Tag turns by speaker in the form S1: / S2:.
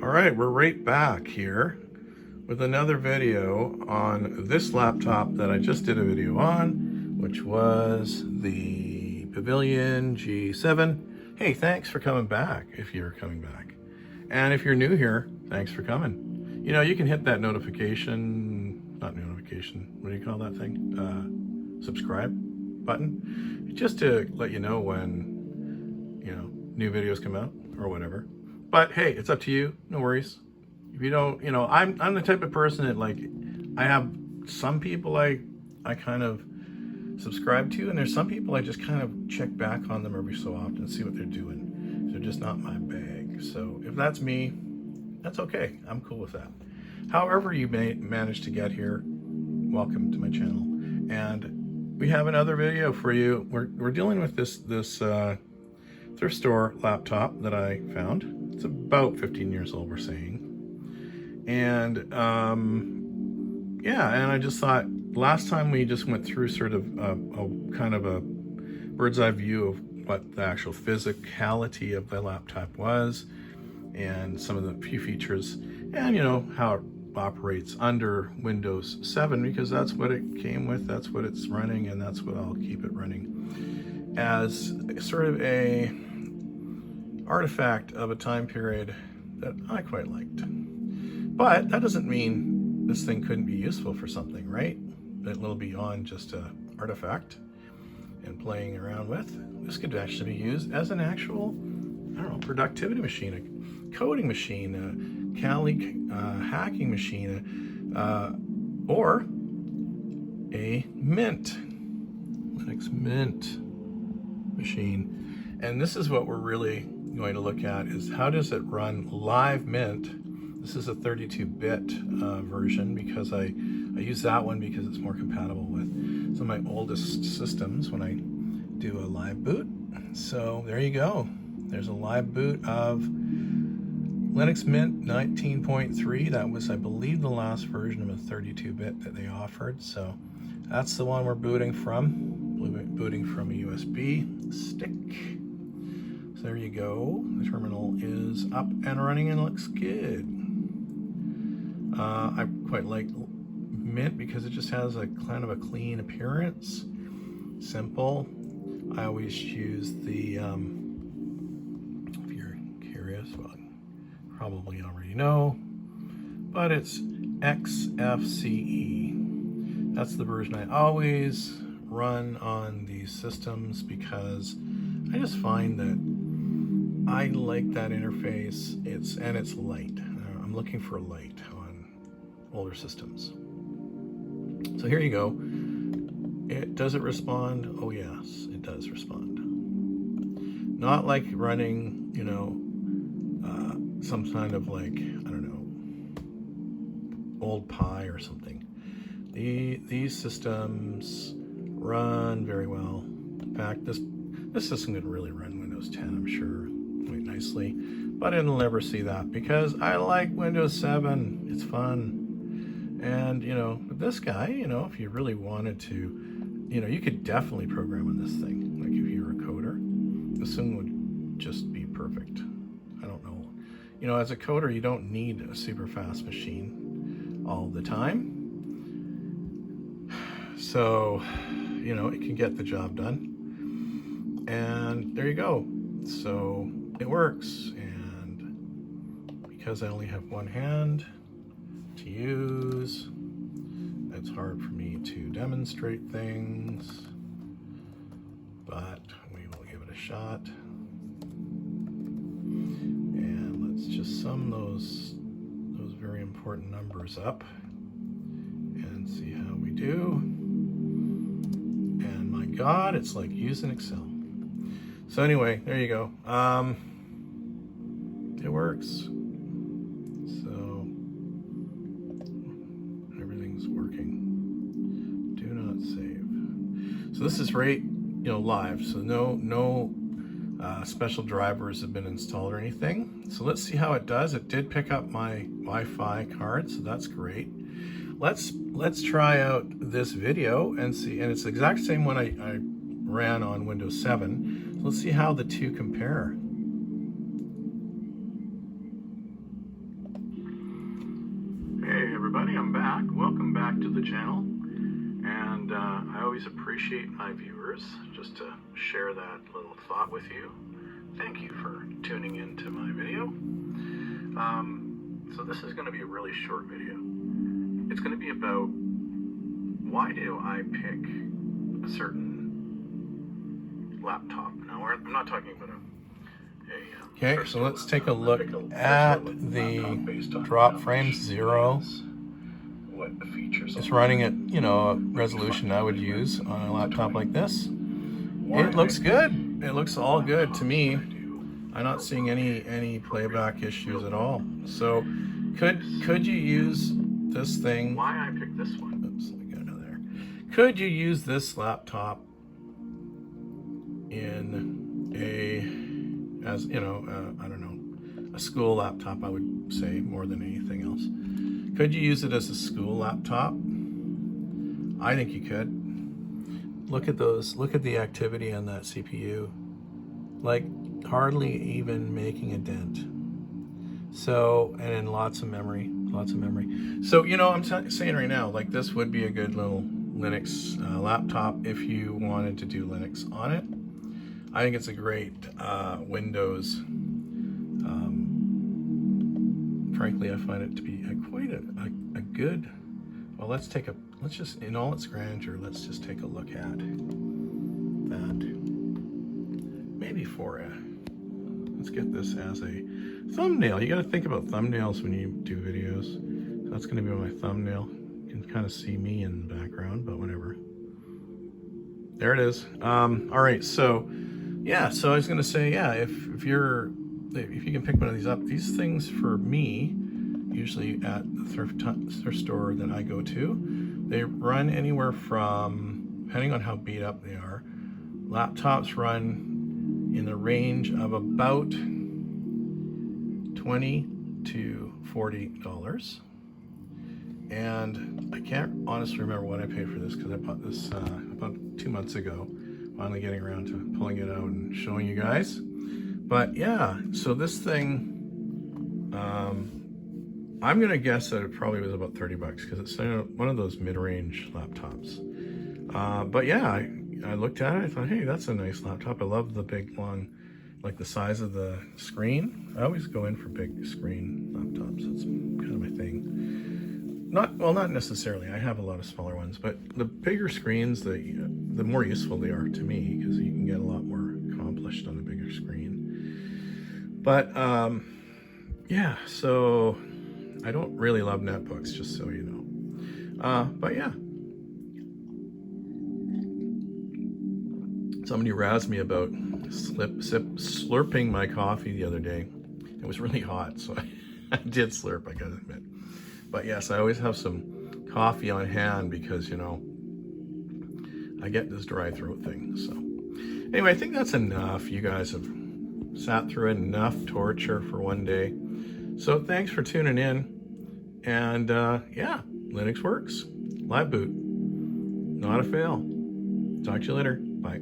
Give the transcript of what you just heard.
S1: All right, we're right back here with another video on this laptop that I just did a video on, which was the Pavilion G7. Hey, thanks for coming back if you're coming back. And if you're new here, thanks for coming. You know, you can hit that notification, not notification, what do you call that thing? Subscribe button, just to let you know when, new videos come out or whatever. But hey, it's up to you, no worries. If you don't, I'm the type of person that, like, I have some people I kind of subscribe to, and there's some people I just kind of check back on them every so often and see what they're doing. They're just not my bag. So if that's me, that's okay. I'm cool with that. However you may manage to get here, welcome to my channel. And we have another video for you. We're dealing with this thrift store laptop that I found. It's about 15 years old, we're saying. And yeah, and I just thought, last time we just went through sort of a kind of a bird's eye view of what the actual physicality of the laptop was, and some of the few features, and how it operates under Windows 7, because that's what it came with, that's what it's running, and that's what I'll keep it running, as sort of a artifact of a time period that I quite liked. But that doesn't mean this thing couldn't be useful for something, right? That little beyond just an artifact and playing around with. This could actually be used as an actual, I don't know, productivity machine, a coding machine, a Kali hacking machine, or a Mint, Linux Mint machine. And this is what we're really going to look at, is how does it run live Mint. This is a 32-bit version, because I use that one because it's more compatible with some of my oldest systems when I do a live boot. So there you go. There's a live boot of Linux Mint 19.3. That was, I believe, the last version of a 32-bit that they offered. So that's the one we're booting from. Booting from a USB stick. So there you go. The terminal is up and running and looks good. I quite like Mint because it just has a kind of a clean appearance. Simple. I always use the, if you're curious, well, probably already know, but it's XFCE. That's the version I always run on these systems, because I just find that I like that interface. It's light. I'm looking for light on older systems. So here you go. Does it respond? Oh yes, it does respond. Not like running, some kind of, like, I don't know, old Pi or something. These systems run very well. In fact, this system could really run Windows 10, I'm sure, quite nicely. But it'll never see that, because I like Windows 7. It's fun. And, with this guy, if you really wanted to, you could definitely program on this thing. Like, if you're a coder, this thing would just be perfect. I don't know. As a coder, you don't need a super fast machine all the time. So, it can get the job done. And there you go. So it works. And because I only have one hand to use, it's hard for me to demonstrate things, but we will give it a shot. And let's just sum those very important numbers up and see how we do. And my God, it's like using Excel. So anyway, there you go. It works. So everything's working. Do not save. So this is right, live. So no special drivers have been installed or anything. So let's see how it does. It did pick up my Wi-Fi card, so that's great. Let's try out this video and see. And it's the exact same one I ran on Windows 7. So let's see how the two compare. everybody, I'm back. Welcome back to the channel. And I always appreciate my viewers, just to share that little thought with you. Thank you for tuning in to my video. So this is going to be a really short video. It's going to be about why do I pick a certain laptop. Now, I'm not talking about okay, so let's take a look at the drop frame 0. It's running at, you know, a resolution I would use on a laptop like this. It looks good. It looks all good to me. I'm not seeing any playback issues at all. So could you use this thing? Why I picked this one? Oops, let me get another there. Could you use this laptop in as you know, I don't know, a school laptop, I would say, more than anything else. Could you use it as a school laptop? I think you could. Look at those, look at the activity on that CPU. Like, hardly even making a dent. So, and then lots of memory. So, you know, I'm saying right now, like, this would be a good little Linux laptop if you wanted to do Linux on it. I think it's a great Windows. Frankly, I find it to be quite a good. Well, let's just, in all its grandeur, let's just take a look at that. Maybe for let's get this as a thumbnail. You got to think about thumbnails when you do videos. So that's going to be my thumbnail. You can kind of see me in the background, but whatever. There it is. All right, so yeah, so I was going to say, yeah, if you can pick one of these up, these things for me, usually at the thrift store that I go to, they run anywhere from, depending on how beat up they are, laptops run in the range of about $20 to $40. And I can't honestly remember what I paid for this, because I bought this about 2 months ago. Finally getting around to pulling it out and showing you guys. But yeah, so this thing, I'm gonna guess that it probably was about 30 bucks, because it's one of those mid-range laptops. But yeah, I looked at it, I thought, hey, that's a nice laptop. I love the big, long, like the size of the screen. I always go in for big screen laptops. That's kind of my thing. Not necessarily. I have a lot of smaller ones, but the bigger screens, the more useful they are to me, because you can get a lot more accomplished on a bigger screen. But yeah, so I don't really love netbooks, just so you know. But yeah, somebody razzed me about slurping my coffee the other day. It was really hot, so I did slurp, I gotta admit. But yes, I always have some coffee on hand, because, you know, I get this dry throat thing. So anyway, I think that's enough. You guys have sat through enough torture for one day. So thanks for tuning in. And yeah, Linux works. Live boot. Not a fail. Talk to you later. Bye.